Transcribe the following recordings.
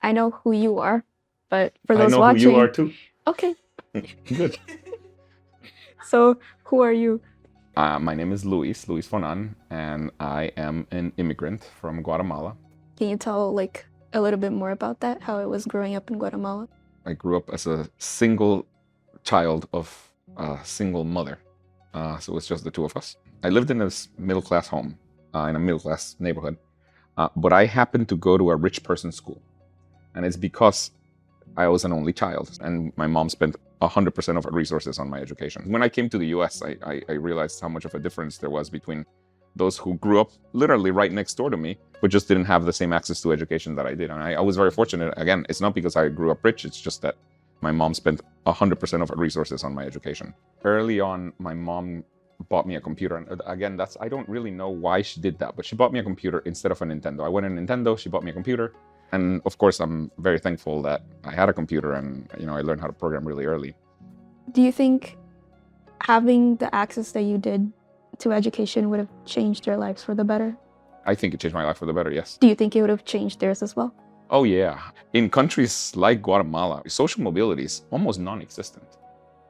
I know who you are, but for I those know watching... who you are too. Okay. Good. So, who are you? My name is Luis Fonan, and I am an immigrant from Guatemala. Can you tell like a little bit more about that? How it was growing up in Guatemala? I grew up as a single child of a single mother. So it's just the two of us. I lived in this middle-class home, in a middle-class neighborhood. But I happened to go to a rich person's school. And it's because I was an only child, and my mom spent 100% of her resources on my education. When I came to the US, I realized how much of a difference there was between those who grew up literally right next door to me, but just didn't have the same access to education that I did. And I was very fortunate. Again, it's not because I grew up rich, it's just that my mom spent 100% of her resources on my education. Early on, my mom bought me a computer. And again, I don't really know why she did that, but she bought me a computer instead of a Nintendo. I wanted a Nintendo, she bought me a computer. And of course, I'm very thankful that I had a computer and I learned how to program really early. Do you think having the access that you did to education would have changed your lives for the better? I think it changed my life for the better, yes. Do you think it would have changed theirs as well? Oh yeah. In countries like Guatemala, social mobility is almost non-existent.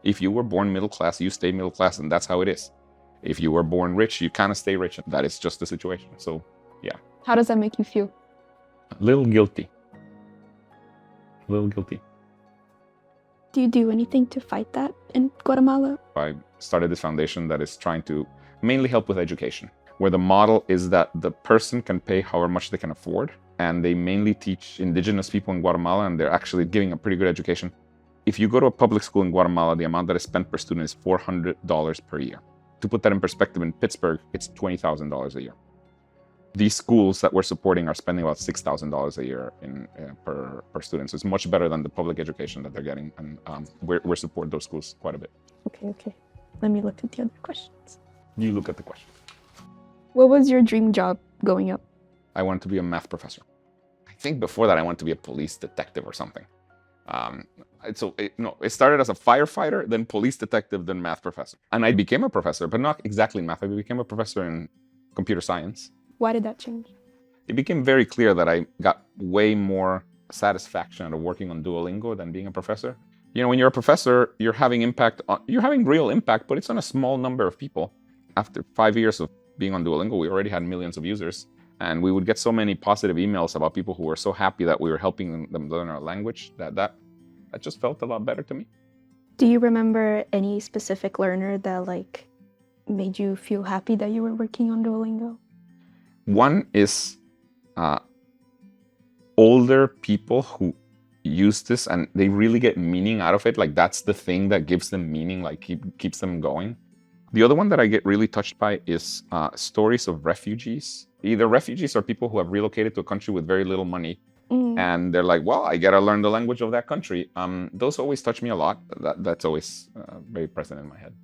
If you were born middle class, you stay middle class, and that's how it is. If you were born rich, you kind of stay rich. That is just the situation. So yeah. How does that make you feel? A little guilty. A little guilty. Do you do anything to fight that in Guatemala? I started this foundation that is trying to mainly help with education, where the model is that the person can pay however much they can afford, and they mainly teach indigenous people in Guatemala, and they're actually giving a pretty good education. If you go to a public school in Guatemala, the amount that is spent per student is $400 per year. To put that in perspective, in Pittsburgh, it's $20,000 a year. These schools that we're supporting are spending about $6,000 a year per student. So it's much better than the public education that they're getting. And we're supporting those schools quite a bit. Okay. Let me look at the other questions. You look at the question. What was your dream job growing up? I wanted to be a math professor. I think before that, I wanted to be a police detective or something. It started as a firefighter, then police detective, then math professor. And I became a professor, but not exactly in math. I became a professor in computer science. Why did that change? It became very clear that I got way more satisfaction out of working on Duolingo than being a professor. When you're a professor, you're having real impact, but it's on a small number of people. After 5 years of being on Duolingo, we already had millions of users. And we would get so many positive emails about people who were so happy that we were helping them learn our language that just felt a lot better to me. Do you remember any specific learner that made you feel happy that you were working on Duolingo? One is older people who use this and they really get meaning out of it. That's the thing that gives them meaning, keeps them going. The other one that I get really touched by is stories of refugees. Either refugees or people who have relocated to a country with very little money. And they're like, well, I gotta learn the language of that country. Those always touch me a lot. That's always very present in my head.